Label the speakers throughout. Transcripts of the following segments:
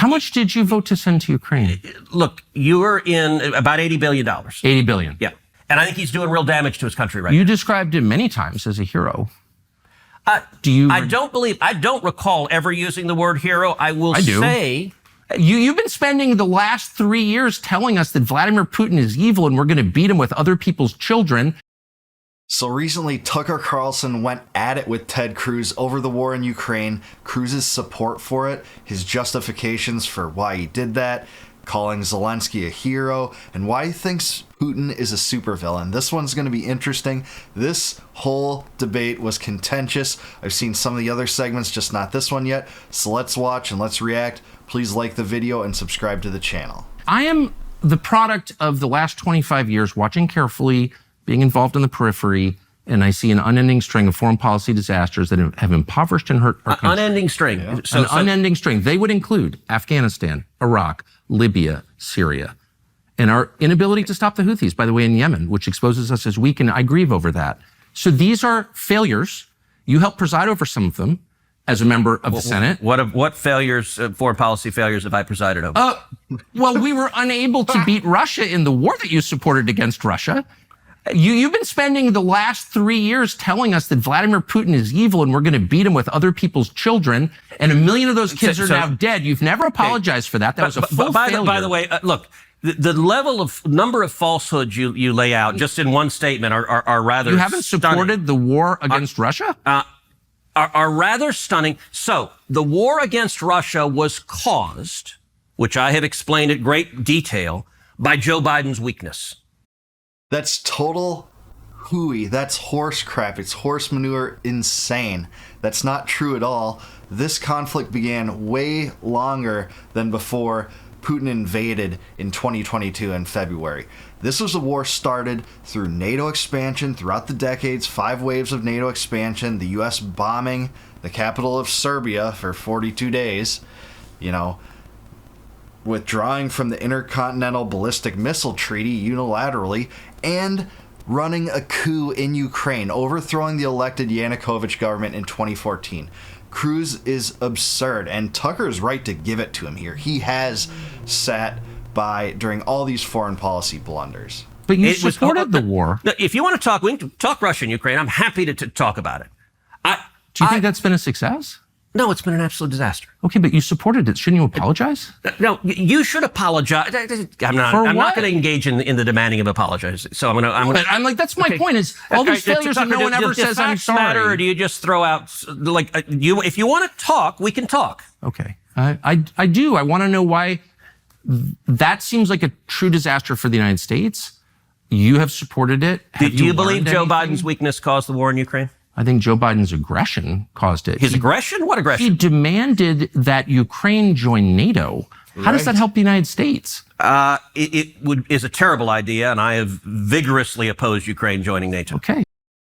Speaker 1: How much did you vote to send to Ukraine?
Speaker 2: Look, you're in about $80 billion.
Speaker 1: $80 billion.
Speaker 2: Yeah. And I think he's doing real damage to his country right now.
Speaker 1: You described him many times as a hero.
Speaker 2: I don't recall ever using the word hero. I do say...
Speaker 1: You've been spending the last 3 years telling us that Vladimir Putin is evil and we're going to beat him with other people's children.
Speaker 3: So recently, Tucker Carlson went at it with Ted Cruz over the war in Ukraine, Cruz's support for it, his justifications for why he did that, calling Zelensky a hero, and why he thinks Putin is a supervillain. This one's going to be interesting. This whole debate was contentious. I've seen some of the other segments, just not this one yet. So let's watch and let's react. Please like the video and subscribe to the channel.
Speaker 1: I am the product of the last 25 years watching carefully, being involved in the periphery, and I see an unending string of foreign policy disasters that have impoverished and hurt our country.
Speaker 2: Unending string.
Speaker 1: Yeah. Unending string. They would include Afghanistan, Iraq, Libya, Syria, and our inability to stop the Houthis, by the way, in Yemen, which exposes us as weak, and I grieve over that. So these are failures. You helped preside over some of them as a member of the Senate.
Speaker 2: What failures, foreign policy failures have I presided over?
Speaker 1: Well, we were unable to beat Russia in the war that you supported against Russia. You've been spending the last 3 years telling us that Vladimir Putin is evil and we're going to beat him with other people's children, and 1 million of those kids are now dead. You've never apologized for that. That was a full failure.
Speaker 2: By the way, look, the level of number of falsehoods you lay out just in one statement are rather
Speaker 1: You haven't supported
Speaker 2: stunning.
Speaker 1: the war against Russia?
Speaker 2: Are rather stunning. So the war against Russia was caused, which I have explained at great detail, by Joe Biden's weakness.
Speaker 3: That's total hooey. That's horse crap. It's horse manure insane. That's not true at all. This conflict began way longer than before Putin invaded in 2022 in February. This was a war started through NATO expansion throughout the decades, 5 waves of NATO expansion, the U.S. bombing the capital of Serbia for 42 days, withdrawing from the Intercontinental Ballistic Missile Treaty unilaterally, and running a coup in Ukraine, overthrowing the elected Yanukovych government in 2014. Cruz is absurd, and Tucker's right to give it to him here. He has sat by during all these foreign policy blunders.
Speaker 1: But you supported the war.
Speaker 2: If you want to talk, we can talk Russia and Ukraine. I'm happy to talk about it.
Speaker 1: Do you think that's been a success?
Speaker 2: No, it's been an absolute disaster.
Speaker 1: Okay, but you supported it. Shouldn't you apologize?
Speaker 2: No, you should apologize. I'm not going to engage in the demanding of apologies. So I'm going to.
Speaker 1: I'm like, that's my point. Is all these failures and no one ever says I'm sorry?
Speaker 2: Matter, or do you just throw out if you want to talk, we can talk.
Speaker 1: Okay, I do. I want to know why that seems like a true disaster for the United States. You have supported it.
Speaker 2: Do you believe Joe Biden's weakness caused the war in Ukraine?
Speaker 1: I think Joe Biden's aggression caused it.
Speaker 2: His aggression? What aggression?
Speaker 1: He demanded that Ukraine join NATO. How does that help the United States?
Speaker 2: It is a terrible idea, and I have vigorously opposed Ukraine joining NATO.
Speaker 1: Okay.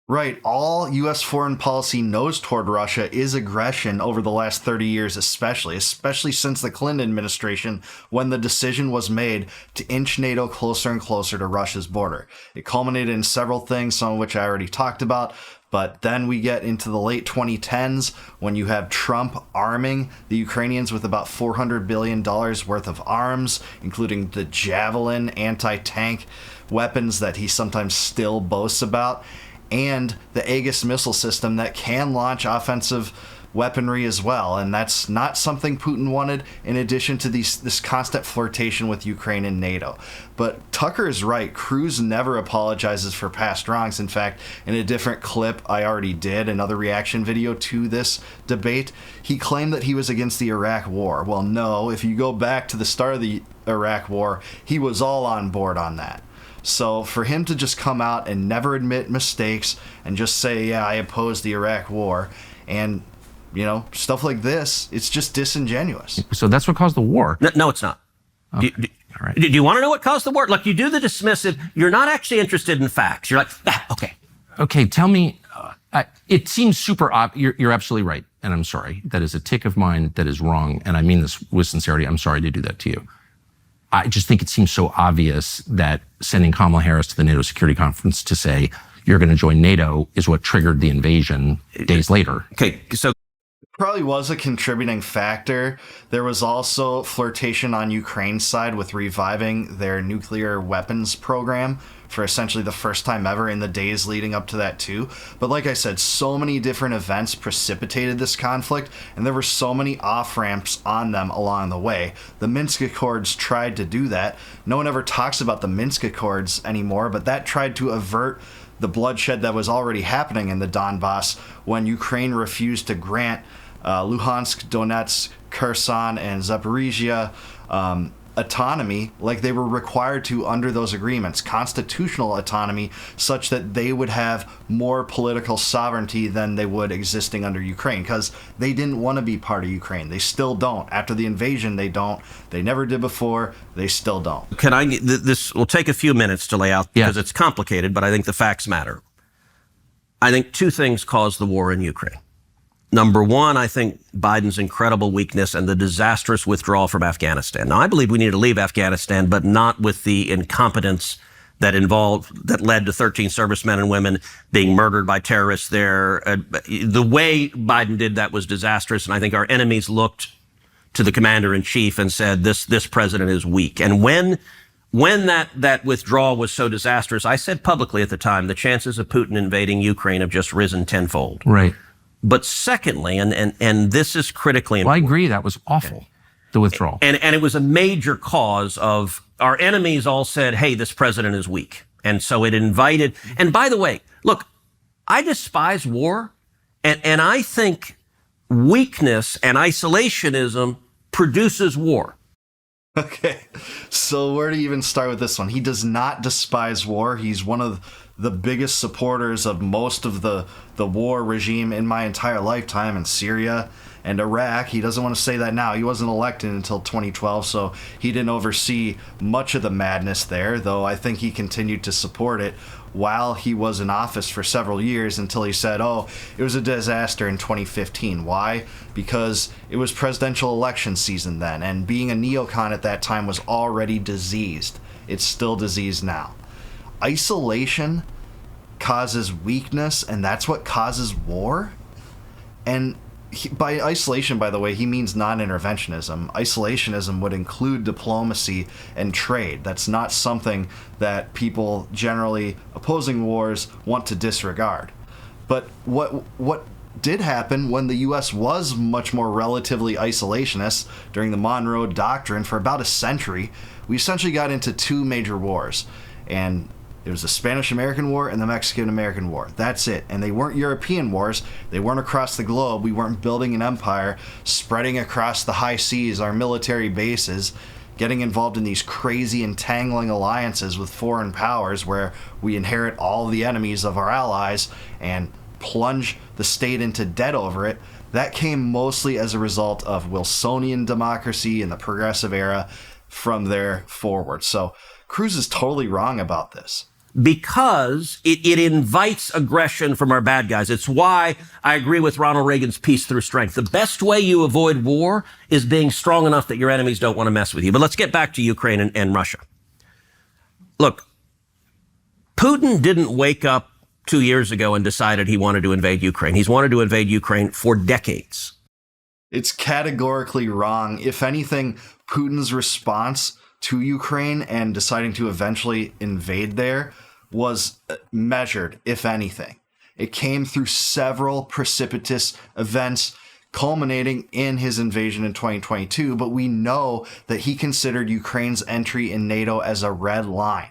Speaker 3: Right. All U.S. foreign policy knows toward Russia is aggression over the last 30 years, especially since the Clinton administration, when the decision was made to inch NATO closer and closer to Russia's border. It culminated in several things, some of which I already talked about. But then we get into the late 2010s when you have Trump arming the Ukrainians with about $400 billion worth of arms, including the Javelin anti-tank weapons that he sometimes still boasts about, and the Aegis missile system that can launch offensive weaponry as well. And that's not something Putin wanted, in addition to this constant flirtation with Ukraine and NATO. But Tucker is right. Cruz never apologizes for past wrongs. In fact, in a different clip I already did, another reaction video to this debate, he claimed that he was against the Iraq war. Well, no, if you go back to the start of the Iraq war, he was all on board on that. So for him to just come out and never admit mistakes and just say, yeah, I oppose the Iraq war, and stuff like this, it's just disingenuous.
Speaker 1: So that's what caused the war.
Speaker 2: No, it's not.
Speaker 1: Okay. All right.
Speaker 2: Do you want to know what caused the war? Look, you do the dismissive. You're not actually interested in facts. You're like, okay.
Speaker 1: Okay, tell me, it seems super obvious. You're absolutely right, and I'm sorry. That is a tick of mine that is wrong, and I mean this with sincerity. I'm sorry to do that to you. I just think it seems so obvious that sending Kamala Harris to the NATO Security Conference to say, you're going to join NATO is what triggered the invasion days later.
Speaker 2: Okay, so
Speaker 3: probably was a contributing factor. There was also flirtation on Ukraine's side with reviving their nuclear weapons program for essentially the first time ever in the days leading up to that too. But like I said, so many different events precipitated this conflict, and there were so many off-ramps on them along the way. The Minsk Accords tried to do that. No one ever talks about the Minsk Accords anymore, but that tried to avert the bloodshed that was already happening in the Donbass when Ukraine refused to grant Luhansk, Donetsk, Kherson, and Zaporizhia autonomy like they were required to under those agreements, constitutional autonomy, such that they would have more political sovereignty than they would existing under Ukraine, because they didn't want to be part of Ukraine. They still don't. After the invasion, they don't. They never did before. They still don't.
Speaker 2: Can I? This will take a few minutes to lay out because it's complicated, but I think the facts matter. I think two things caused the war in Ukraine. Number one, I think Biden's incredible weakness and the disastrous withdrawal from Afghanistan. Now, I believe we need to leave Afghanistan, but not with the incompetence that led to 13 servicemen and women being murdered by terrorists there. The way Biden did that was disastrous, and I think our enemies looked to the commander-in-chief and said, this president is weak. And when that withdrawal was so disastrous, I said publicly at the time, the chances of Putin invading Ukraine have just risen tenfold.
Speaker 1: Right.
Speaker 2: But secondly, and this is critically important.
Speaker 1: Well, I agree. That was awful, the withdrawal.
Speaker 2: And it was a major cause of our enemies all said, hey, this president is weak. And so it invited, and by the way, look, I despise war, and I think weakness and isolationism produces war.
Speaker 3: Okay, so where to even start with this one? He does not despise war. He's one of the biggest supporters of most of the war regime in my entire lifetime in Syria and Iraq. He doesn't want to say that now. He wasn't elected until 2012, so he didn't oversee much of the madness there, though I think he continued to support it while he was in office for several years until he said, oh, it was a disaster in 2015. Why? Because it was presidential election season then, and being a neocon at that time was already diseased. It's still diseased now. Isolation causes weakness, and that's what causes war? And by isolation, by the way, he means non-interventionism. Isolationism would include diplomacy and trade. That's not something that people generally opposing wars want to disregard. But what did happen when the U.S. was much more relatively isolationist during the Monroe Doctrine for about a century, we essentially got into two major wars. And it was the Spanish-American War and the Mexican-American War. That's it. And they weren't European wars. They weren't across the globe. We weren't building an empire, spreading across the high seas, our military bases, getting involved in these crazy entangling alliances with foreign powers where we inherit all the enemies of our allies and plunge the state into debt over it. That came mostly as a result of Wilsonian democracy in the progressive era from there forward. So Cruz is totally wrong about this.
Speaker 2: Because it invites aggression from our bad guys. It's why I agree with Ronald Reagan's peace through strength. The best way you avoid war is being strong enough that your enemies don't want to mess with you. But let's get back to Ukraine and Russia. Look, Putin didn't wake up 2 years ago and decided he wanted to invade Ukraine. He's wanted to invade Ukraine for decades.
Speaker 3: It's categorically wrong. If anything, Putin's response to Ukraine and deciding to eventually invade there was measured, if anything. It came through several precipitous events culminating in his invasion in 2022, but we know that he considered Ukraine's entry in NATO as a red line.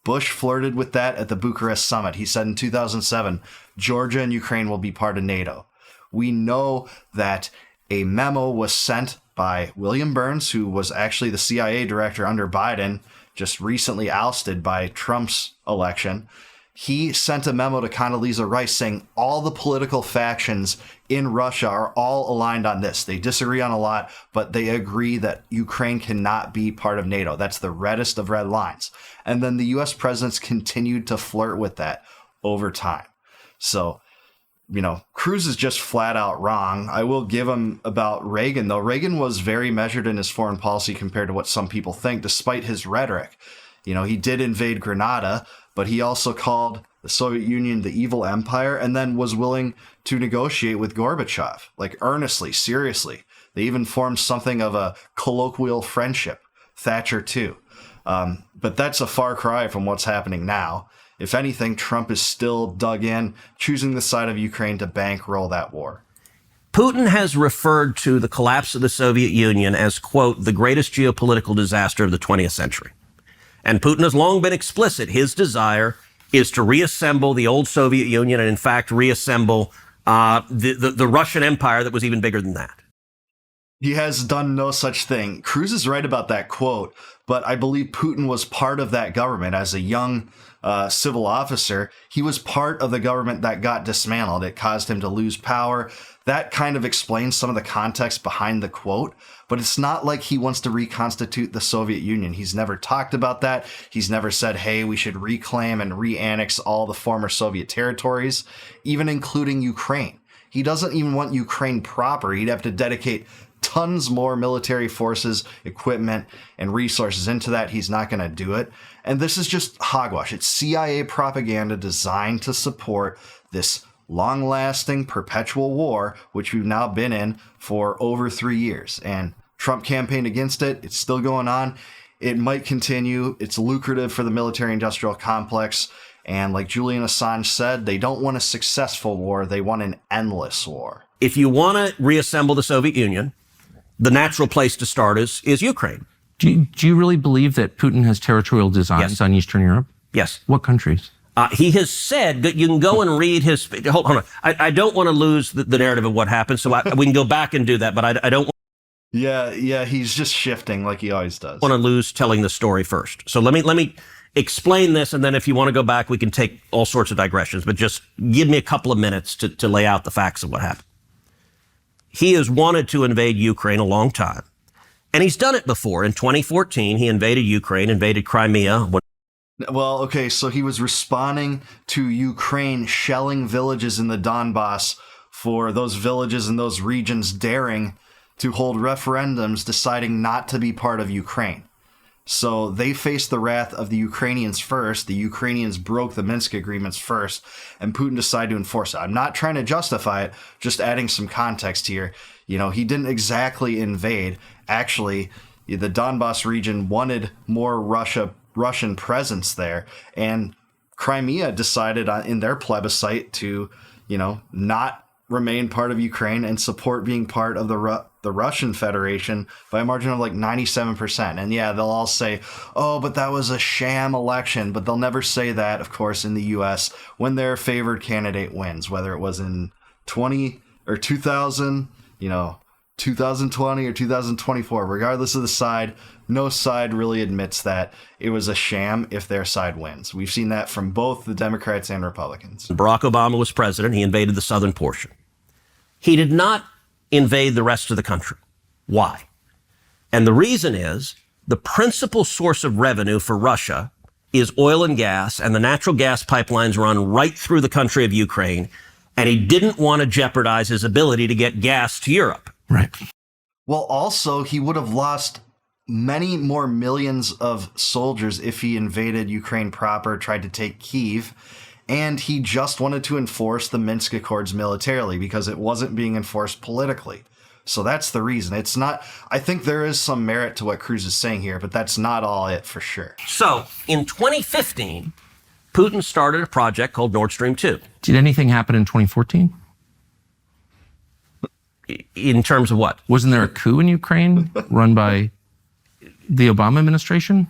Speaker 3: Bush flirted with that at the Bucharest summit. He said in 2007, Georgia and Ukraine will be part of NATO. We know that a memo was sent by William Burns, who was actually the CIA director under Biden, just recently ousted by Trump's election. He sent a memo to Condoleezza Rice saying all the political factions in Russia are all aligned on this. They disagree on a lot, but they agree that Ukraine cannot be part of NATO. That's the reddest of red lines. And then the U.S. presidents continued to flirt with that over time. So, Cruz is just flat out wrong. I will give him about Reagan, though. Reagan was very measured in his foreign policy compared to what some people think, despite his rhetoric. He did invade Grenada, but he also called the Soviet Union the evil empire and then was willing to negotiate with Gorbachev, like earnestly, seriously. They even formed something of a colloquial friendship, Thatcher too. But that's a far cry from what's happening now. If anything, Trump is still dug in, choosing the side of Ukraine to bankroll that war.
Speaker 2: Putin has referred to the collapse of the Soviet Union as, quote, the greatest geopolitical disaster of the 20th century. And Putin has long been explicit. His desire is to reassemble the old Soviet Union and, in fact, reassemble the Russian Empire that was even bigger than that.
Speaker 3: He has done no such thing. Cruz is right about that quote, but I believe Putin was part of that government as a young civil officer. He was part of the government that got dismantled. It caused him to lose power. That kind of explains some of the context behind the quote, but it's not like he wants to reconstitute the Soviet Union. He's never talked about that. He's never said, hey, we should reclaim and re-annex all the former Soviet territories, even including Ukraine. He doesn't even want Ukraine proper. He'd have to dedicate tons more military forces, equipment, and resources into that. He's not going to do it. And this is just hogwash. It's CIA propaganda designed to support this long-lasting, perpetual war, which we've now been in for over 3 years. And Trump campaigned against it. It's still going on. It might continue. It's lucrative for the military-industrial complex. And like Julian Assange said, they don't want a successful war. They want an endless war.
Speaker 2: If you want to reassemble the Soviet Union, the natural place to start is Ukraine.
Speaker 1: Do you really believe that Putin has territorial designs on Eastern Europe?
Speaker 2: Yes.
Speaker 1: What countries?
Speaker 2: He has said that you can go and read his. Hold on. I don't want to lose the narrative of what happened, so we can go back and do that. But I don't.
Speaker 3: Yeah. He's just shifting like he always does.
Speaker 2: Want to lose telling the story first. So let me explain this, and then if you want to go back, we can take all sorts of digressions. But just give me a couple of minutes to lay out the facts of what happened. He has wanted to invade Ukraine a long time, and he's done it before. In 2014, he invaded Ukraine, invaded Crimea.
Speaker 3: Well, okay, so he was responding to Ukraine shelling villages in the Donbass for those villages and those regions daring to hold referendums deciding not to be part of Ukraine. So they faced the wrath of the Ukrainians first. The Ukrainians broke the Minsk agreements first, and Putin decided to enforce it. I'm not trying to justify it, just adding some context here. You know, he didn't exactly invade. Actually, the Donbass region wanted more Russian presence there, and Crimea decided in their plebiscite to, not remain part of Ukraine and support being part of the Russian Federation by a margin of like 97%. And yeah, they'll all say, oh, but that was a sham election. But they'll never say that, of course, in the U.S. when their favored candidate wins, whether it was in 20 or 2000, 2020 or 2024, regardless of the side, no side really admits that it was a sham if their side wins. We've seen that from both the Democrats and Republicans.
Speaker 2: Barack Obama was president. He invaded the southern portion. He did not invade the rest of the country. Why? And the reason is the principal source of revenue for Russia is oil and gas, and the natural gas pipelines run right through the country of Ukraine, and he didn't want to jeopardize his ability to get gas to Europe.
Speaker 1: Right.
Speaker 3: Well, also, he would have lost many more millions of soldiers if he invaded Ukraine proper, tried to take Kyiv, and he just wanted to enforce the Minsk Accords militarily because it wasn't being enforced politically. So that's the reason. It's not, I think there is some merit to what Cruz is saying here, but that's not all it for sure.
Speaker 2: So in 2015, Putin started a project called Nord Stream 2.
Speaker 1: Did anything happen in 2014?
Speaker 2: In terms of what?
Speaker 1: Wasn't there a coup in Ukraine run by the Obama administration?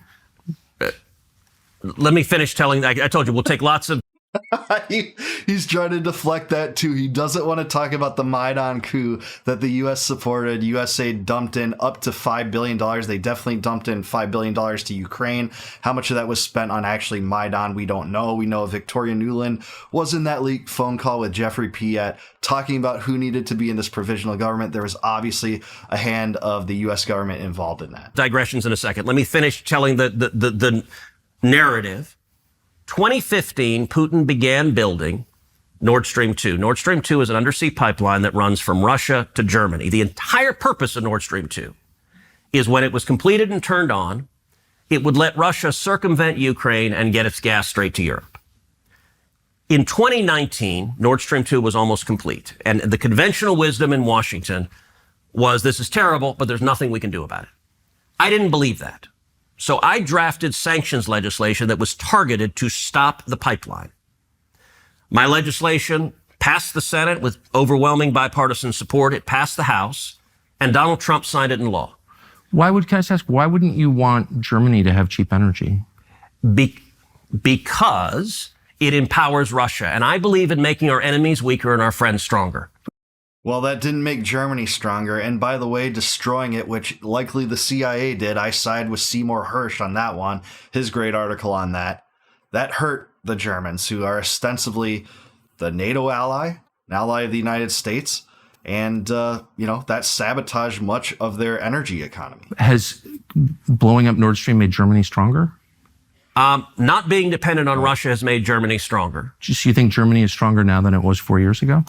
Speaker 2: Let me finish telling. I told you we'll take lots of.
Speaker 3: He's trying to deflect that too. He doesn't want to talk about the Maidan coup that the U.S. supported. USA dumped in up to $5 billion. They definitely dumped in $5 billion to Ukraine. How much of that was spent on actually Maidan, we don't know. We know Victoria Nuland was in that leaked phone call with Jeffrey Piet talking about who needed to be in this provisional government. There was obviously a hand of the U.S. government involved in that.
Speaker 2: Digressions in a second. Let me finish telling the narrative. 2015, Putin began building Nord Stream 2. Nord Stream 2 is an undersea pipeline that runs from Russia to Germany. The entire purpose of Nord Stream 2 is when it was completed and turned on, it would let Russia circumvent Ukraine and get its gas straight to Europe. In 2019, Nord Stream 2 was almost complete. And the conventional wisdom in Washington was, this is terrible, but there's nothing we can do about it. I didn't believe that. So I drafted sanctions legislation that was targeted to stop the pipeline. My legislation passed the Senate with overwhelming bipartisan support. It passed the House, and Donald Trump signed it into law.
Speaker 1: Can I just ask, why wouldn't you want Germany to have cheap energy?
Speaker 2: Because it empowers Russia. And I believe in making our enemies weaker and our friends stronger.
Speaker 3: Well, that didn't make Germany stronger. And by the way, destroying it, which likely the CIA did, I side with Seymour Hersh on that one, his great article on that. That hurt the Germans, who are ostensibly the NATO ally, an ally of the United States. And, that sabotaged much of their energy economy.
Speaker 1: Has blowing up Nord Stream made Germany stronger?
Speaker 2: Not being dependent on Russia has made Germany stronger.
Speaker 1: Do you think Germany is stronger now than it was 4 years ago?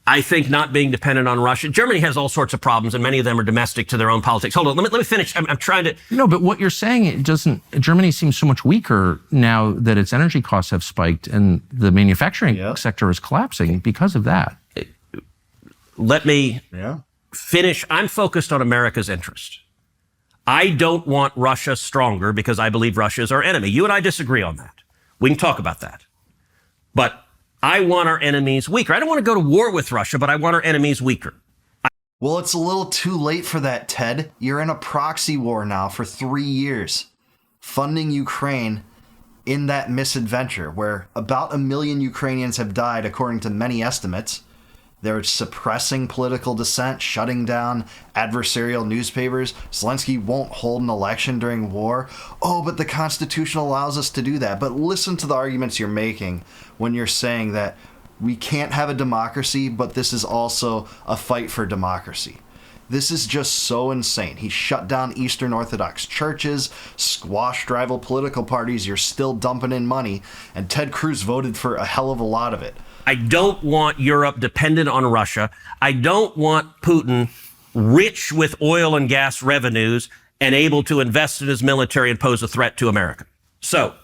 Speaker 2: I think not being dependent on Russia. Germany has all sorts of problems, and many of them are domestic to their own politics. Hold on, let me finish. I'm trying to...
Speaker 1: No, but what you're saying, Germany seems so much weaker now that its energy costs have spiked and the manufacturing sector is collapsing because of that.
Speaker 2: Let me finish. I'm focused on America's interest. I don't want Russia stronger because I believe Russia is our enemy. You and I disagree on that. We can talk about that. But I want our enemies weaker. I don't want to go to war with Russia, but I want our enemies weaker.
Speaker 3: Well, it's a little too late for that, Ted. You're in a proxy war now for 3 years, funding Ukraine in that misadventure where about 1 million Ukrainians have died, according to many estimates. They're suppressing political dissent, shutting down adversarial newspapers. Zelensky won't hold an election during war. Oh, but the Constitution allows us to do that. But listen to the arguments you're making when you're saying that we can't have a democracy, but this is also a fight for democracy. This is just so insane. He shut down Eastern Orthodox churches, squashed rival political parties. You're still dumping in money. And Ted Cruz voted for a hell of a lot of it.
Speaker 2: I don't want Europe dependent on Russia. I don't want Putin rich with oil and gas revenues and able to invest in his military and pose a threat to America. So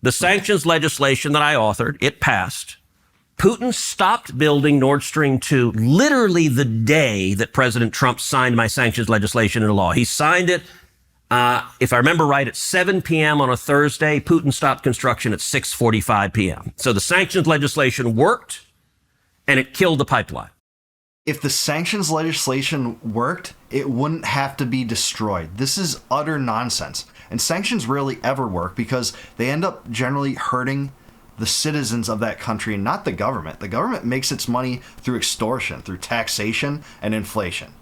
Speaker 2: the sanctions legislation that I authored, it passed. Putin stopped building Nord Stream 2 literally the day that President Trump signed my sanctions legislation into law. He signed it, if I remember right, at 7 p.m. on a Thursday. Putin stopped construction at 6:45 p.m. So the sanctions legislation worked, and it killed the pipeline.
Speaker 3: If the sanctions legislation worked, it wouldn't have to be destroyed. This is utter nonsense. And sanctions rarely ever work because they end up generally hurting the citizens of that country and not the government. The government makes its money through extortion, through taxation and inflation.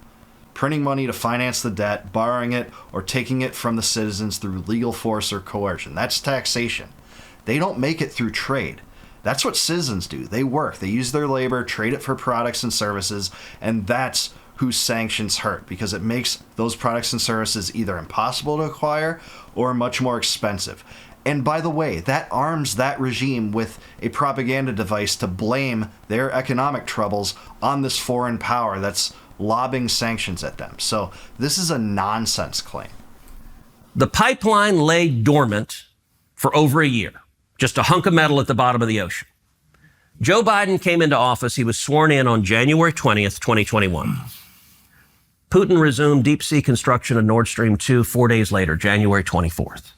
Speaker 3: Printing money to finance the debt, borrowing it, or taking it from the citizens through legal force or coercion. That's taxation. They don't make it through trade. That's what citizens do. They work. They use their labor, trade it for products and services, and that's who sanctions hurt because it makes those products and services either impossible to acquire or much more expensive. And by the way, that arms that regime with a propaganda device to blame their economic troubles on this foreign power that's lobbing sanctions at them. So this is a nonsense claim.
Speaker 2: The pipeline lay dormant for over a year, just a hunk of metal at the bottom of the ocean. Joe Biden came into office. He was sworn in on January 20th, 2021. Putin resumed deep-sea construction of Nord Stream 2 4 days later, January 24th.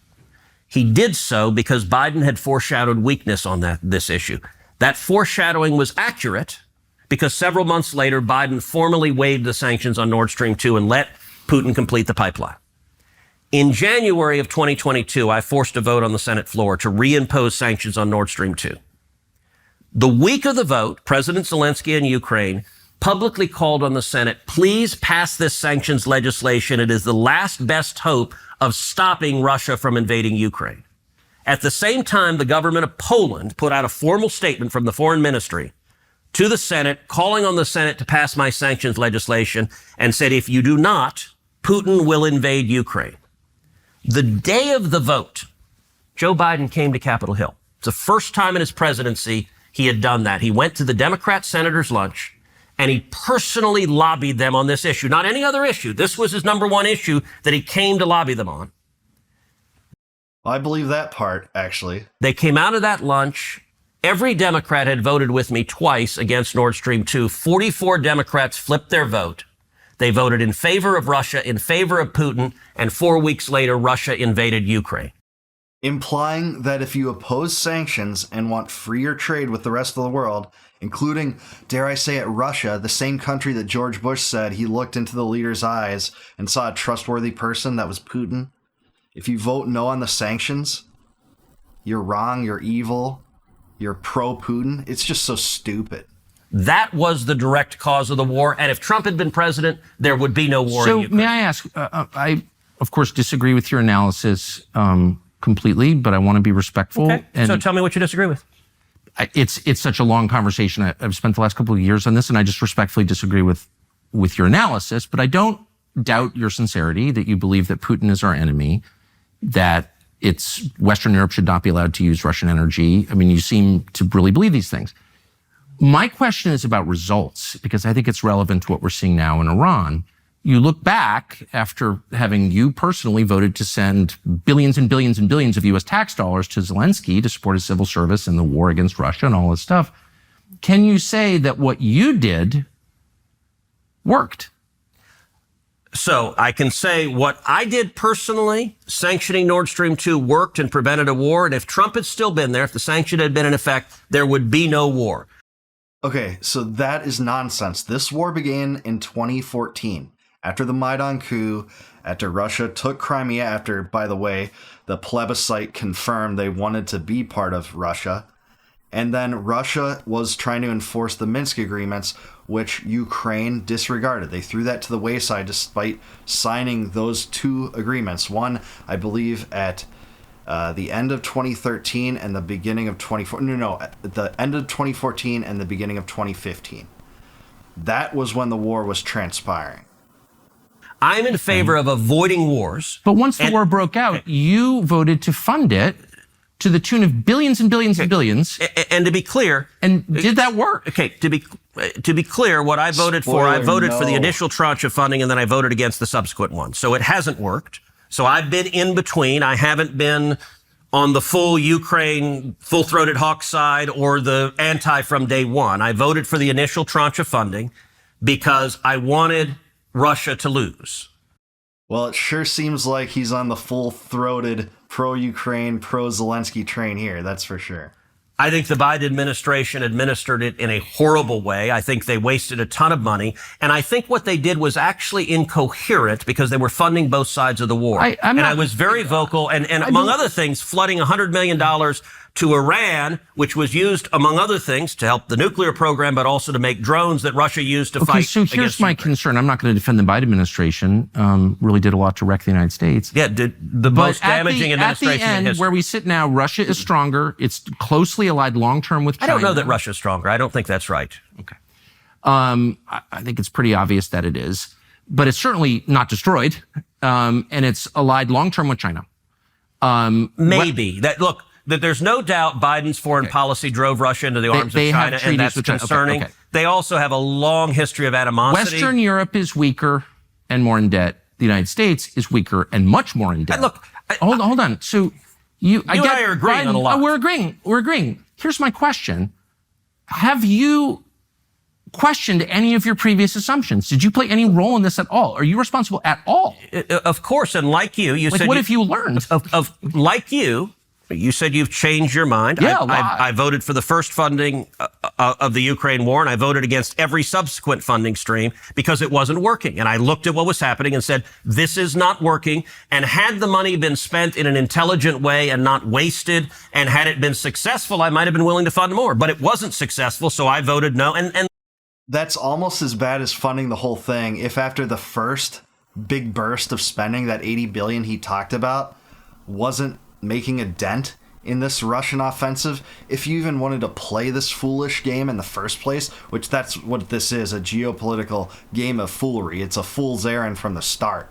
Speaker 2: He did so because Biden had foreshadowed weakness on this issue. That foreshadowing was accurate because several months later, Biden formally waived the sanctions on Nord Stream 2 and let Putin complete the pipeline. In January of 2022, I forced a vote on the Senate floor to reimpose sanctions on Nord Stream 2. The week of the vote, President Zelensky in Ukraine publicly called on the Senate, please pass this sanctions legislation. It is the last best hope of stopping Russia from invading Ukraine. At the same time, the government of Poland put out a formal statement from the foreign ministry to the Senate, calling on the Senate to pass my sanctions legislation, and said, if you do not, Putin will invade Ukraine. The day of the vote, Joe Biden came to Capitol Hill. It's the first time in his presidency he had done that. He went to the Democrat senators' lunch, and he personally lobbied them on this issue, not any other issue. This was his number one issue that he came to lobby them on.
Speaker 3: I believe that part, actually.
Speaker 2: They came out of that lunch, Every Democrat had voted with me twice against Nord Stream 2. 44 Democrats flipped their vote. They voted in favor of Russia, in favor of Putin, and 4 weeks later, Russia invaded Ukraine.
Speaker 3: Implying that if you oppose sanctions and want freer trade with the rest of the world, including, dare I say it, Russia, the same country that George Bush said he looked into the leader's eyes and saw a trustworthy person, that was Putin. If you vote no on the sanctions, you're wrong, you're evil, you're pro-Putin. It's just so stupid.
Speaker 2: That was the direct cause of the war. And if Trump had been president, there would be no war in Ukraine.
Speaker 1: So may I ask, I, of course, disagree with your analysis completely, but I want to be respectful.
Speaker 2: Okay. So tell me what you disagree with.
Speaker 1: It's such a long conversation. I've spent the last couple of years on this, and I just respectfully disagree with your analysis. But I don't doubt your sincerity that you believe that Putin is our enemy, that Western Europe should not be allowed to use Russian energy. I mean, you seem to really believe these things. My question is about results, because I think it's relevant to what we're seeing now in Iran. You look back after having you personally voted to send billions and billions and billions of U.S. tax dollars to Zelensky to support his civil service in the war against Russia and all this stuff. Can you say that what you did worked?
Speaker 2: So I can say what I did personally, sanctioning Nord Stream 2 worked and prevented a war. And if Trump had still been there, if the sanction had been in effect, there would be no war.
Speaker 3: Okay, so that is nonsense. This war began in 2014. After the Maidan coup, after Russia took Crimea, after, by the way, the plebiscite confirmed they wanted to be part of Russia. And then Russia was trying to enforce the Minsk agreements, which Ukraine disregarded. They threw that to the wayside despite signing those two agreements. One, I believe, at the end of 2013 and the beginning of the end of 2014 and the beginning of 2015. That was when the war was transpiring.
Speaker 2: I'm in favor of avoiding wars.
Speaker 1: But once the war broke out, you voted to fund it to the tune of billions and billions and billions.
Speaker 2: And to be clear,
Speaker 1: and did that work?
Speaker 2: Okay, to be clear, what I voted for the initial tranche of funding, and then I voted against the subsequent one. So it hasn't worked. So I've been in between. I haven't been on the full Ukraine, full-throated hawk side or the anti from day one. I voted for the initial tranche of funding because I wanted Russia to lose.
Speaker 3: Well, it sure seems like he's on the full-throated pro-Ukraine, pro-Zelensky train here, that's for sure.
Speaker 2: I think the Biden administration administered it in a horrible way. I think they wasted a ton of money. And I think what they did was actually incoherent because they were funding both sides of the war. I was very vocal and among other things, flooding $100 million to Iran, which was used, among other things, to help the nuclear program, but also to make drones that Russia used to fight.
Speaker 1: So here's my concern. I'm not going to defend the Biden administration. Really did a lot to wreck the United States.
Speaker 2: Yeah, did the most damaging administration
Speaker 1: at the end,
Speaker 2: in history.
Speaker 1: Where we sit now, Russia is stronger. It's closely allied long-term with China.
Speaker 2: I don't know that Russia's stronger. I don't think that's right.
Speaker 1: Okay. I think it's pretty obvious that it is. But it's certainly not destroyed. And it's allied long-term with China.
Speaker 2: Maybe. There's no doubt Biden's foreign policy drove Russia into the arms of China, and that's concerning. Okay. They also have a long history of animosity.
Speaker 1: Western Europe is weaker and more in debt. The United States is weaker and much more in debt. Hold on. So you and I are agreeing on a lot. We're agreeing. Here's my question. Have you questioned any of your previous assumptions? Did you play any role in this at all? Are you responsible at all?
Speaker 2: Of course, and like you said...
Speaker 1: What have you learned?
Speaker 2: Like you said you've changed your mind.
Speaker 1: Yeah,
Speaker 2: I voted for the first funding of the Ukraine war, and I voted against every subsequent funding stream because it wasn't working. And I looked at what was happening and said, this is not working. And had the money been spent in an intelligent way and not wasted, and had it been successful, I might have been willing to fund more. But it wasn't successful, so I voted no. And
Speaker 3: that's almost as bad as funding the whole thing. If after the first big burst of spending, that $80 billion he talked about, wasn't making a dent in this Russian offensive, if you even wanted to play this foolish game in the first place, which that's what this is, a geopolitical game of foolery. It's a fool's errand from the start.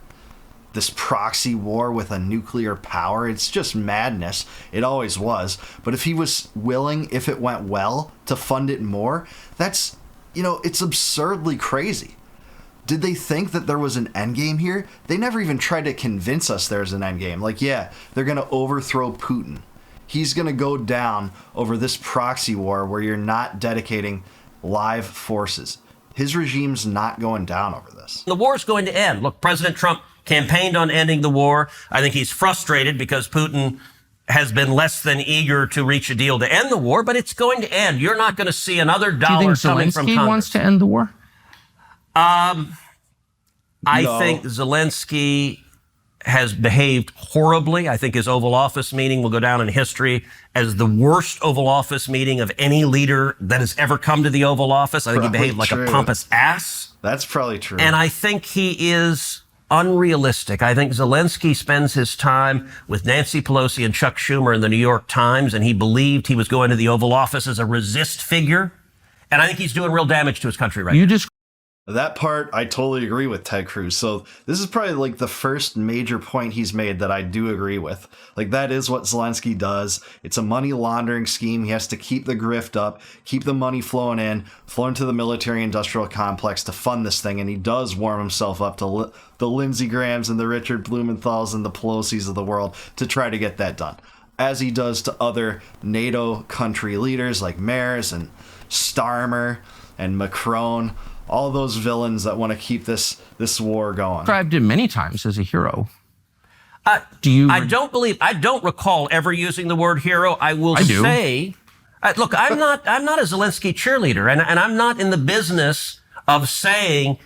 Speaker 3: This proxy war with a nuclear power, it's just madness. It always was. But if he was willing, if it went well, to fund it more, that's, it's absurdly crazy. Did they think that there was an endgame here? They never even tried to convince us there's an endgame. Like, yeah, they're going to overthrow Putin. he's going to go down over this proxy war where you're not dedicating live forces. His regime's not going down over this.
Speaker 2: The war is going to end. Look, President Trump campaigned on ending the war. I think he's frustrated because Putin has been less than eager to reach a deal to end the war, but it's going to end. You're not going to see another dollar coming from Congress.
Speaker 1: Do you think Zelensky wants to end the war?
Speaker 2: I think Zelensky has behaved horribly. I think his Oval Office meeting will go down in history as the worst Oval Office meeting of any leader that has ever come to the Oval Office. I think he behaved like a pompous ass.
Speaker 3: That's probably true.
Speaker 2: And I think he is unrealistic. I think Zelensky spends his time with Nancy Pelosi and Chuck Schumer in the New York Times, and he believed he was going to the Oval Office as a resist figure. And I think he's doing real damage to his country right now.
Speaker 3: That part, I totally agree with Ted Cruz. So this is probably like the first major point he's made that I do agree with. Like, that is what Zelensky does. It's a money laundering scheme. He has to keep the grift up, keep the money flowing to the military industrial complex to fund this thing. And he does warm himself up to the Lindsey Grahams and the Richard Blumenthals and the Pelosi's of the world to try to get that done. As he does to other NATO country leaders like Merz and Starmer and Macron. All those villains that want to keep this war going.
Speaker 1: Described him many times as a hero.
Speaker 2: I don't recall ever using the word hero. I will say, look, I'm not a Zelensky cheerleader, and I'm not in the business of saying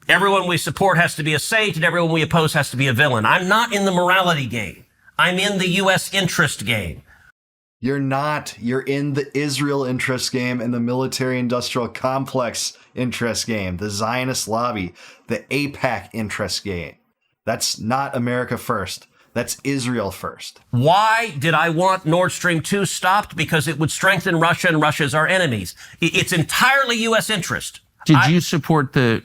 Speaker 2: everyone we support has to be a saint and everyone we oppose has to be a villain. I'm not in the morality game. I'm in the U.S. interest game.
Speaker 3: You're not. You're in the Israel interest game and the military-industrial complex interest game, the Zionist lobby, the AIPAC interest game. That's not America first. That's Israel first.
Speaker 2: Why did I want Nord Stream 2 stopped? Because it would strengthen Russia, and Russia's our enemies. It's entirely U.S. interest.
Speaker 1: Did you support the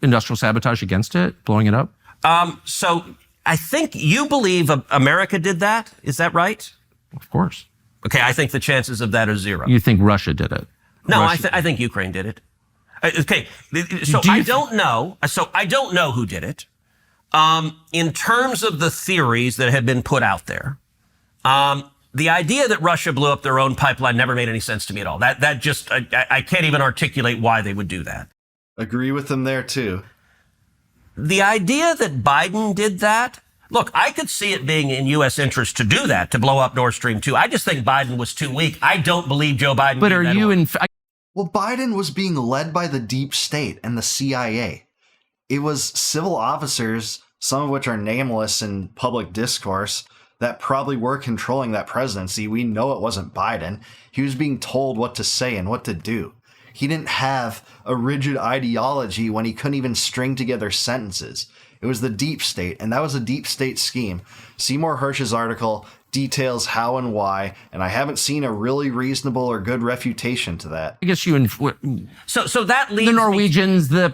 Speaker 1: industrial sabotage against it, blowing it up?
Speaker 2: So I think you believe America did that. Is that right?
Speaker 1: Of course.
Speaker 2: Okay, I think the chances of that are zero.
Speaker 1: You think Russia did it?
Speaker 2: No, I think Ukraine did it. Okay, so I don't know. So I don't know who did it. In terms of the theories that have been put out there, the idea that Russia blew up their own pipeline never made any sense to me at all. That just I can't even articulate why they would do that.
Speaker 3: Agree with them there too.
Speaker 2: The idea that Biden did that. Look, I could see it being in U.S. interest to do that, to blow up Nord Stream 2. I just think Biden was too weak. I don't believe Joe Biden.
Speaker 1: But are you in?
Speaker 3: Well, Biden was being led by the deep state and the CIA. It was civil officers, some of which are nameless in public discourse, that probably were controlling that presidency. We know it wasn't Biden. He was being told what to say and what to do. He didn't have a rigid ideology when he couldn't even string together sentences. It was the deep state, and that was a deep state scheme. Seymour Hersh's article details how and why, and I haven't seen a really reasonable or good refutation to that.
Speaker 1: I guess
Speaker 2: So that leads
Speaker 1: the Norwegians, the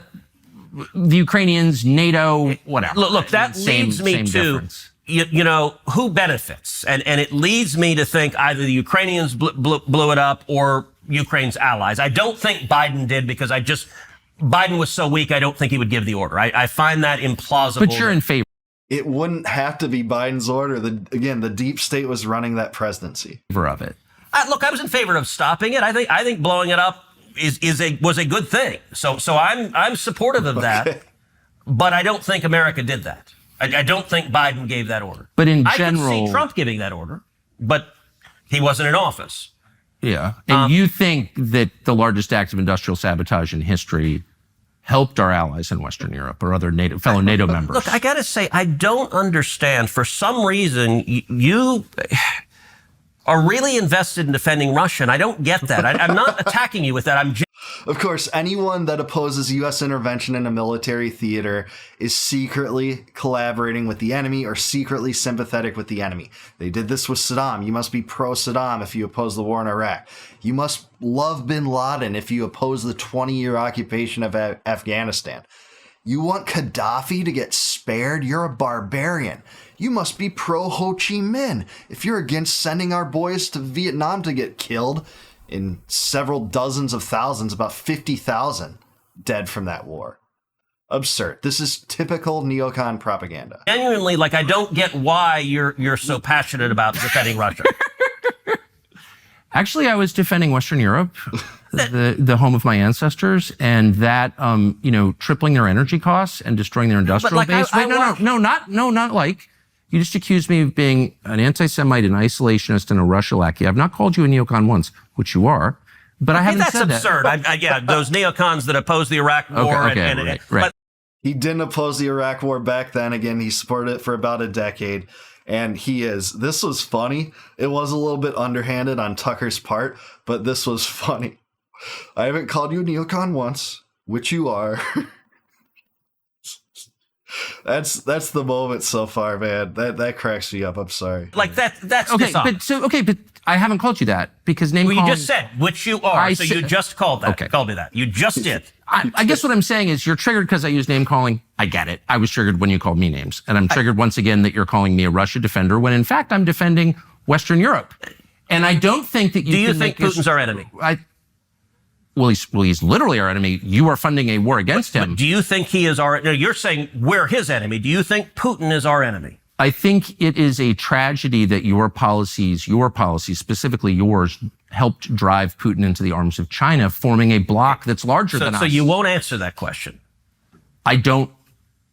Speaker 1: Ukrainians, NATO, whatever.
Speaker 2: Look, that leads me to you know who benefits, and it leads me to think either the Ukrainians blew it up or Ukraine's allies. I don't think Biden did because Biden was so weak, I don't think he would give the order. I find that implausible.
Speaker 1: But you're in favor.
Speaker 3: It wouldn't have to be Biden's order. The deep state was running that presidency.
Speaker 1: Of it.
Speaker 2: Look, I was in favor of stopping it. I think blowing it up was a good thing. So I'm supportive of that. But I don't think America did that. I don't think Biden gave that order.
Speaker 1: But in general,
Speaker 2: I could see Trump giving that order, but he wasn't in office.
Speaker 1: Yeah. And you think that the largest act of industrial sabotage in history helped our allies in Western Europe or other fellow NATO members?
Speaker 2: Look, I got to say, I don't understand. For some reason, you are really invested in defending Russia, and I don't get that. I'm not attacking you with that.
Speaker 3: Of course, anyone that opposes U.S. intervention in a military theater is secretly collaborating with the enemy or secretly sympathetic with the enemy. They did this with Saddam. You must be pro-Saddam if you oppose the war in Iraq. You must love bin Laden if you oppose the 20-year occupation of Afghanistan. You want Gaddafi to get spared? You're a barbarian. You must be pro-Ho Chi Minh if you're against sending our boys to Vietnam to get killed. In several dozens of thousands, about 50,000 dead from that war. Absurd. This is typical neocon propaganda.
Speaker 2: Genuinely, I don't get why you're so passionate about defending Russia.
Speaker 1: Actually, I was defending Western Europe, the home of my ancestors, and that, tripling their energy costs and destroying their industrial base. Not like. You just accused me of being an anti-Semite, an isolationist, and a Russia lackey. I've not called you a neocon once, which you are, but I haven't said that.
Speaker 2: That's absurd. Those neocons that oppose the Iraq War.
Speaker 1: Right.
Speaker 2: But
Speaker 3: he didn't oppose the Iraq War back then. Again, he supported it for about a decade. And this was funny. It was a little bit underhanded on Tucker's part, but this was funny. I haven't called you a neocon once, which you are. That's the moment so far, man. That cracks me up. I'm sorry.
Speaker 2: That's
Speaker 1: okay.
Speaker 2: dishonest.
Speaker 1: But I haven't called you that because you
Speaker 2: just said which you are. You just called that.
Speaker 1: Okay.
Speaker 2: Called me that. You just did.
Speaker 1: I guess what I'm saying is you're triggered because I use name calling. I get it. I was triggered when you called me names, and I'm triggered once again that you're calling me a Russia defender when in fact I'm defending Western Europe. And I don't think that you.
Speaker 2: Do you think Putin's our enemy?
Speaker 1: Well, he's literally our enemy. You are funding a war against him.
Speaker 2: But do you think he is our? No, you're saying we're his enemy. Do you think Putin is our enemy?
Speaker 1: I think it is a tragedy that your policies, specifically yours, helped drive Putin into the arms of China, forming a bloc that's larger than us.
Speaker 2: So you won't answer that question.
Speaker 1: I don't.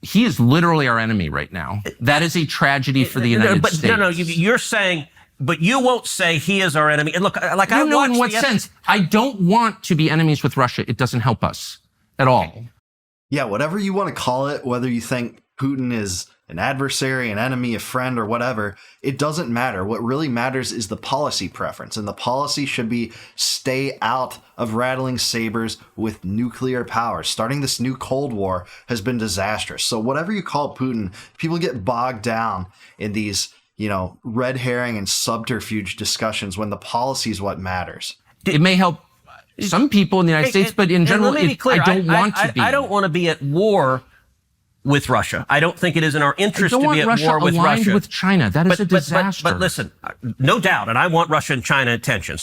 Speaker 1: He is literally our enemy right now. That is a tragedy for the United States.
Speaker 2: You're saying. But you won't say he is our enemy. And look, I watched
Speaker 1: in what sense? I don't want to be enemies with Russia. It doesn't help us at all.
Speaker 3: Yeah, whatever you want to call it, whether you think Putin is an adversary, an enemy, a friend, or whatever, it doesn't matter. What really matters is the policy preference. And the policy should be stay out of rattling sabers with nuclear power. Starting this new Cold War has been disastrous. So whatever you call Putin, people get bogged down in these red herring and subterfuge discussions when the policy is what matters.
Speaker 1: It may help some people in the United States, but in general, I don't want to be.
Speaker 2: I don't want to be at war with Russia. I don't think it is in our interest to be at war with Russia.
Speaker 1: Aligned with China. That is a disaster.
Speaker 2: But listen, no doubt, and I want Russia and China at tension.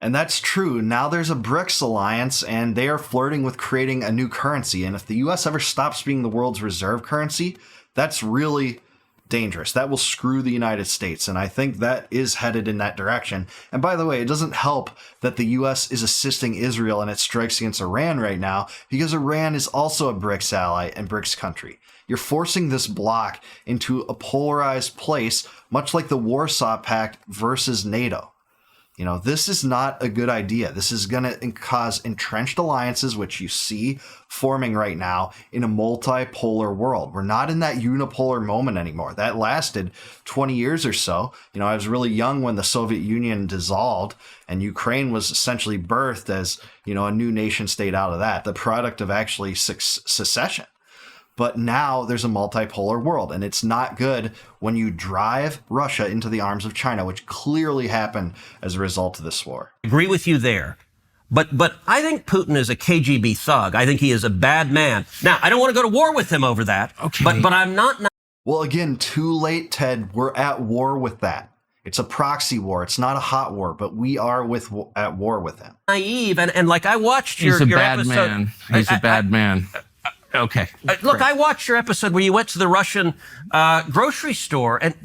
Speaker 3: And that's true. Now there's a BRICS alliance, and they are flirting with creating a new currency. And if the U.S. ever stops being the world's reserve currency, that's really dangerous. That will screw the United States, and I think that is headed in that direction. And by the way, it doesn't help that the U.S. is assisting Israel in its strikes against Iran right now, because Iran is also a BRICS ally and BRICS country. You're forcing this bloc into a polarized place, much like the Warsaw Pact versus NATO. This is not a good idea. This is going to cause entrenched alliances, which you see forming right now in a multipolar world. We're not in that unipolar moment anymore. That lasted 20 years or so. I was really young when the Soviet Union dissolved and Ukraine was essentially birthed as, a new nation state out of that, the product of actually secession. But now there's a multipolar world, and it's not good when you drive Russia into the arms of China, which clearly happened as a result of this war.
Speaker 2: I agree with you there. But I think Putin is a KGB thug. I think he is a bad man. Now, I don't want to go to war with him over that.
Speaker 1: Okay.
Speaker 2: But I'm not.
Speaker 3: Well, again, too late, Ted. We're at war with that. It's a proxy war. It's not a hot war, but we are at war with him.
Speaker 2: Naive. And like I watched your
Speaker 1: episode. He's a bad man. Okay.
Speaker 2: Look, I watched your episode where you went to the Russian grocery store, and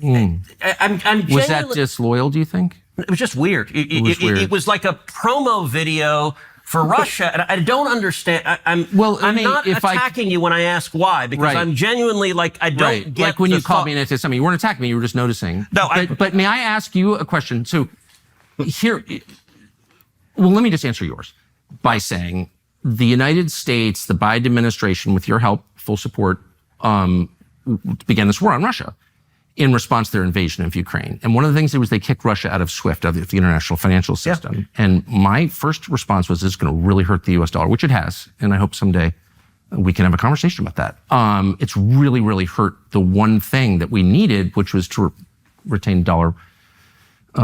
Speaker 2: I'm genuinely...
Speaker 1: Was that disloyal, do you think?
Speaker 2: It was just weird. It was like a promo video for Russia, and I don't understand. I'm not attacking you when I ask why, because I'm genuinely I don't get
Speaker 1: like when you called me and said something. You weren't attacking me, you were just noticing.
Speaker 2: No,
Speaker 1: but may I ask you a question? So here, let me just answer yours by saying, the United States, the Biden administration, with your help, full support, began this war on Russia in response to their invasion of Ukraine. And one of the things they kicked Russia out of SWIFT, out of the international financial system. Yeah. And my first response was, this is going to really hurt the US dollar, which it has. And I hope someday we can have a conversation about that. It's really, really hurt the one thing that we needed, which was to retain dollar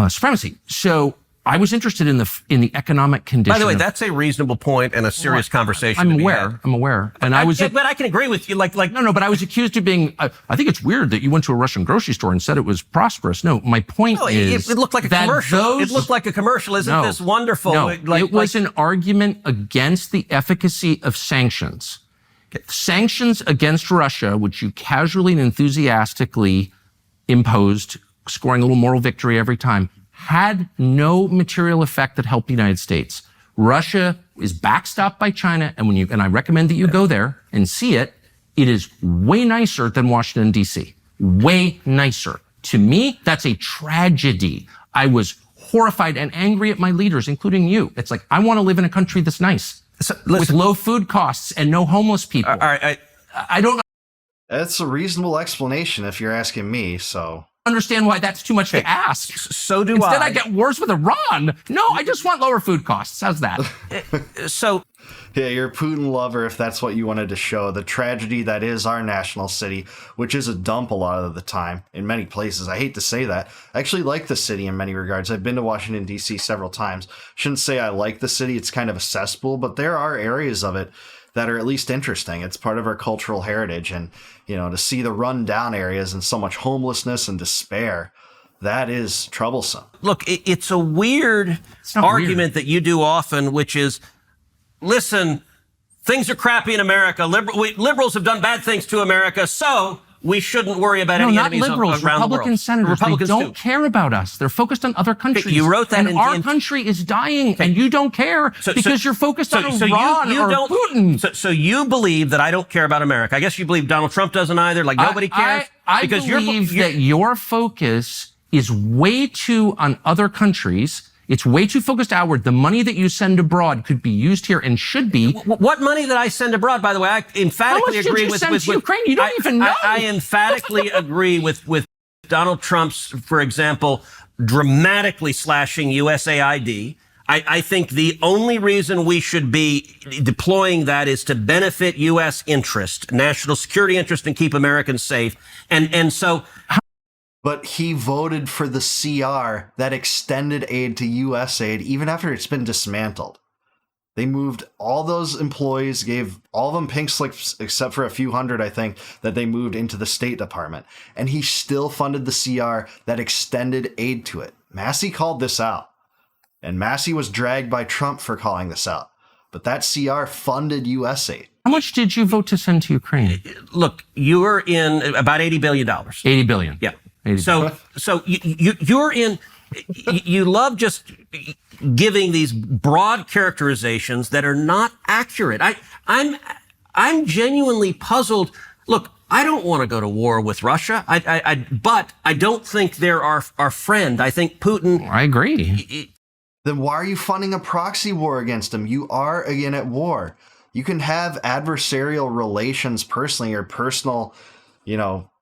Speaker 1: supremacy. So I was interested in the economic condition.
Speaker 2: By the way, that's a reasonable point and a serious conversation.
Speaker 1: I'm aware. And
Speaker 2: but I can agree with you.
Speaker 1: No, but I was accused of being. I think it's weird that you went to a Russian grocery store and said it was prosperous. No, my point is
Speaker 2: it looked like a commercial. It looked like a commercial. Isn't this wonderful?
Speaker 1: No, it was an argument against the efficacy of sanctions. Sanctions against Russia, which you casually and enthusiastically imposed, scoring a little moral victory every time, had no material effect that helped the United States. Russia is backstopped by China, and I recommend that you go there and see it. It is way nicer than Washington, D.C. Way nicer. To me, that's a tragedy. I was horrified and angry at my leaders, including you. It's like, I want to live in a country that's nice, with low food costs and no homeless people.
Speaker 2: All right,
Speaker 1: I don't
Speaker 3: That's a reasonable explanation if you're asking me, so...
Speaker 1: understand why that's too much to ask.
Speaker 2: So do
Speaker 1: Instead, I get wars with Iran. No, I just want lower food costs. How's that?
Speaker 3: Yeah, you're a Putin lover if that's what you wanted to show. The tragedy that is our national city, which is a dump a lot of the time in many places. I hate to say that. I actually like the city in many regards. I've been to Washington, D.C. several times. Shouldn't say I like the city. It's kind of a cesspool, but there are areas of it that are at least interesting. It's part of our cultural heritage. And, to see the run-down areas and so much homelessness and despair, that is troublesome.
Speaker 2: Look, it's a weird argument that you do often, which is, listen, things are crappy in America. Liberals have done bad things to America, so we shouldn't worry about any enemies around the world.
Speaker 1: Republican senators,
Speaker 2: Republicans
Speaker 1: they don't care about us. They're focused on other countries.
Speaker 2: You wrote that
Speaker 1: and our country is dying, and you don't care because you're focused on Iran or Putin.
Speaker 2: So you believe that I don't care about America. I guess you believe Donald Trump doesn't either, like nobody cares?
Speaker 1: I believe that your focus is way too on other countries. It's way too focused outward. The money that you send abroad could be used here and should be.
Speaker 2: What money that I send abroad, by the way, I emphatically agree with.
Speaker 1: How much did you send to Ukraine? You don't even know.
Speaker 2: I emphatically agree with Donald Trump's, for example, dramatically slashing USAID. I think the only reason we should be deploying that is to benefit U.S. interest, national security interest, and keep Americans safe. And so.
Speaker 3: But he voted for the CR that extended aid to USAID even after it's been dismantled. They moved all those employees, gave all of them pink slips except for a few hundred, I think, that they moved into the State Department. And he still funded the CR that extended aid to it. Massey called this out. And Massey was dragged by Trump for calling this out. But that CR funded USAID.
Speaker 1: How much did you vote to send to Ukraine?
Speaker 2: Look, you're in about $80 billion.
Speaker 1: $80 billion.
Speaker 2: Yeah. So you're in, you love just giving these broad characterizations that are not accurate. I'm genuinely puzzled. Look, I don't want to go to war with Russia. But I don't think they're our friend. I think Putin.
Speaker 1: I agree.
Speaker 3: Then why are you funding a proxy war against him? You are again at war. You can have adversarial relations personally or personal,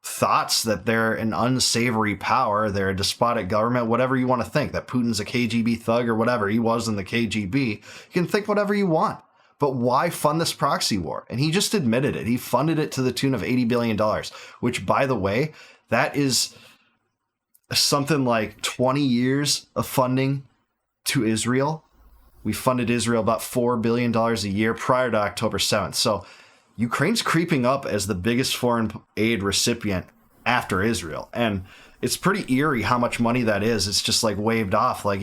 Speaker 3: thoughts that they're an unsavory power, they're a despotic government, whatever you want to think, that Putin's a KGB thug or whatever, he was in the KGB. You can think whatever you want. But why fund this proxy war? And he just admitted it. He funded it to the tune of $80 billion, which, by the way, that is something like 20 years of funding to Israel. We funded Israel about $4 billion a year prior to October 7th. So Ukraine's creeping up as the biggest foreign aid recipient after Israel. And it's pretty eerie how much money that is. It's just like waved off like,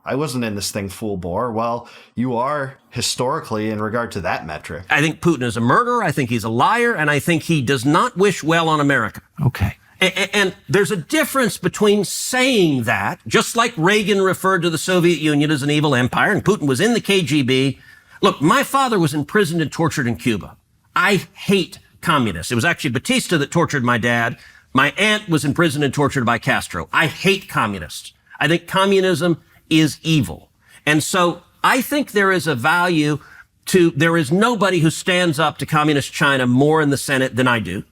Speaker 3: I wasn't in this thing full bore. Well, you are historically in regard to that metric.
Speaker 2: I think Putin is a murderer. I think he's a liar. And I think he does not wish well on America.
Speaker 1: Okay.
Speaker 2: And there's a difference between saying that, just like Reagan referred to the Soviet Union as an evil empire and Putin was in the KGB. Look, my father was imprisoned and tortured in Cuba. I hate communists. It was actually Batista that tortured my dad. My aunt was imprisoned and tortured by Castro. I hate communists. I think communism is evil. And so I think there is a value there is nobody who stands up to communist China more in the Senate than I do,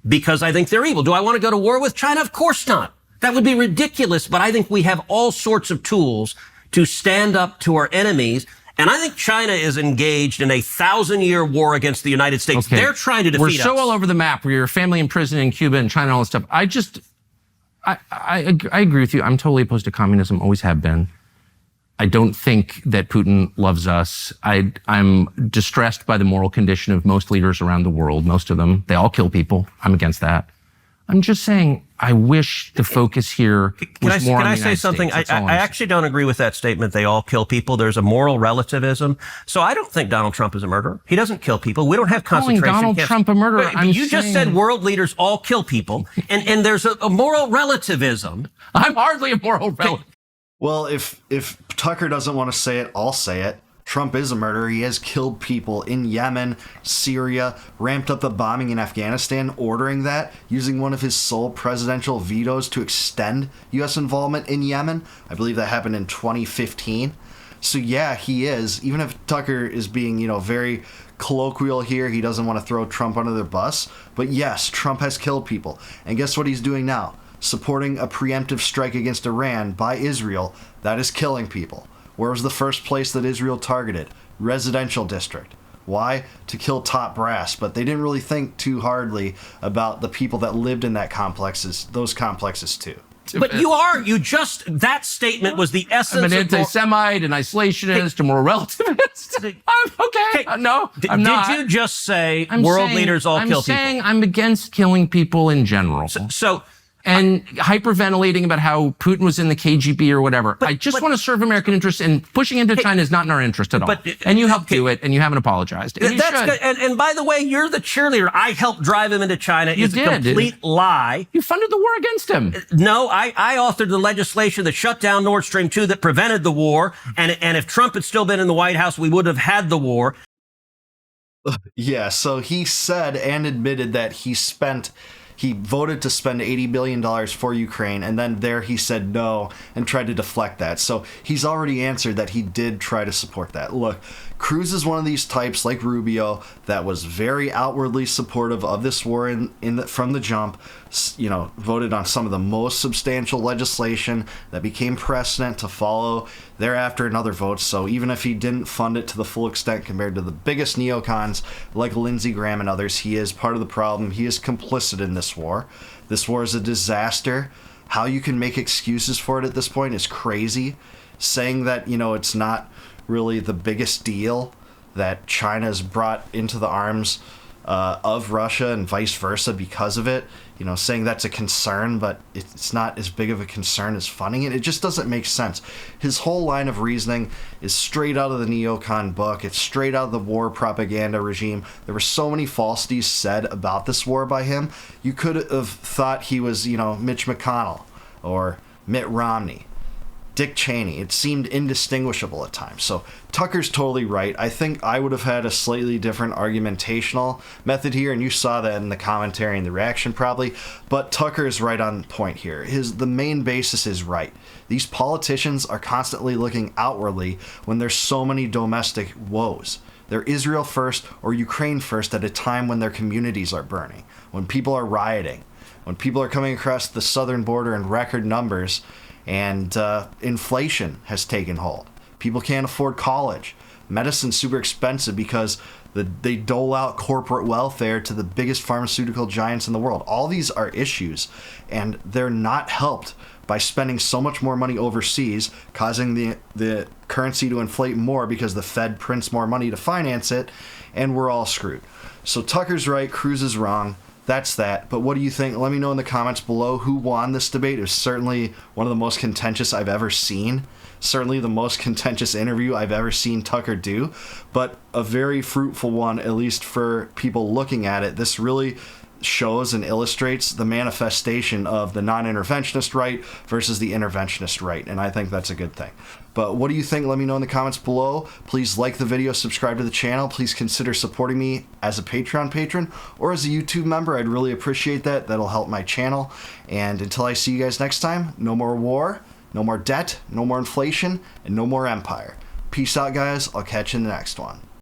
Speaker 2: because I think they're evil. Do I want to go to war with China? Of course not. That would be ridiculous. But I think we have all sorts of tools to stand up to our enemies. And I think China is engaged in a 1,000-year war against the United States. Okay. They're trying to defeat us.
Speaker 1: We're so all over the map. We're your family in prison in Cuba and China and all this stuff. I agree with you. I'm totally opposed to communism, always have been. I don't think that Putin loves us. I'm distressed by the moral condition of most leaders around the world, most of them. They all kill people. I'm against that. I'm just saying, I wish the focus here was more on the United States. Can I say something?
Speaker 2: I actually don't agree with that statement. They all kill people. There's a moral relativism. So I don't think Donald Trump is a murderer. He doesn't kill people. We don't have concentration camps.
Speaker 1: Donald Trump a murderer.
Speaker 2: You just said world leaders all kill people, and there's a moral relativism.
Speaker 1: I'm hardly a moral relative.
Speaker 3: Well, if Tucker doesn't want to say it, I'll say it. Trump is a murderer. He has killed people in Yemen, Syria, ramped up the bombing in Afghanistan, ordering that, using one of his sole presidential vetoes to extend U.S. involvement in Yemen. I believe that happened in 2015. So yeah, he is. Even if Tucker is being, very colloquial here, he doesn't want to throw Trump under the bus. But yes, Trump has killed people. And guess what he's doing now? Supporting a preemptive strike against Iran by Israel that is killing people. Where was the first place that Israel targeted? Residential district. Why? To kill top brass. But they didn't really think too hardly about the people that lived in those complexes too.
Speaker 2: But that statement was the essence of...
Speaker 1: I'm an anti-Semite, an isolationist, a moral relativist. Okay. No, I'm not.
Speaker 2: Did you just say world leaders all kill people?
Speaker 1: I'm saying I'm against killing people in general. And hyperventilating about how Putin was in the KGB or whatever. I just want to serve American interests, and pushing into China is not in our interest at all. And you helped do it, and you haven't apologized. And
Speaker 2: that's good. And by the way, you're the cheerleader. I helped drive him into China. It's a complete lie.
Speaker 1: You funded the war against him.
Speaker 2: No, I authored the legislation that shut down Nord Stream 2 that prevented the war. And if Trump had still been in the White House, we would have had the war.
Speaker 3: Yeah, so he said and admitted that he voted to spend $80 billion for Ukraine, and then there he said no and tried to deflect that. So he's already answered that he did try to support that. Look, Cruz is one of these types, like Rubio, that was very outwardly supportive of this war from the jump, voted on some of the most substantial legislation that became precedent to follow thereafter in other votes. So even if he didn't fund it to the full extent compared to the biggest neocons like Lindsey Graham and others, he is part of the problem. He is complicit in this war. This war is a disaster. How you can make excuses for it at this point is crazy. Saying that, it's not really the biggest deal that China's brought into the arms of Russia and vice versa because of it, saying that's a concern, but it's not as big of a concern as funding it. It just doesn't make sense. His whole line of reasoning is straight out of the neocon book. It's straight out of the war propaganda regime. There were so many falsities said about this war by him. You could have thought he was, Mitch McConnell or Mitt Romney, Dick Cheney. It seemed indistinguishable at times. So Tucker's totally right. I think I would have had a slightly different argumentational method here, and you saw that in the commentary and the reaction probably, but Tucker is right on point here. The main basis is right. These politicians are constantly looking outwardly when there's so many domestic woes. They're Israel first or Ukraine first at a time when their communities are burning, when people are rioting, when people are coming across the southern border in record numbers, and inflation has taken hold. People can't afford college. Medicine's super expensive because they dole out corporate welfare to the biggest pharmaceutical giants in the world. All these are issues, and they're not helped by spending so much more money overseas, causing the currency to inflate more because the Fed prints more money to finance it, and we're all screwed. So Tucker's right, Cruz is wrong. That's that. But what do you think? Let me know in the comments below who won this debate. It was certainly one of the most contentious I've ever seen. Certainly the most contentious interview I've ever seen Tucker do. But a very fruitful one, at least for people looking at it. This really shows and illustrates the manifestation of the non-interventionist right versus the interventionist right. And I think that's a good thing. But what do you think? Let me know in the comments below. Please like the video, subscribe to the channel. Please consider supporting me as a Patreon patron or as a YouTube member. I'd really appreciate that. That'll help my channel. And until I see you guys next time, no more war, no more debt, no more inflation, and no more empire. Peace out, guys. I'll catch you in the next one.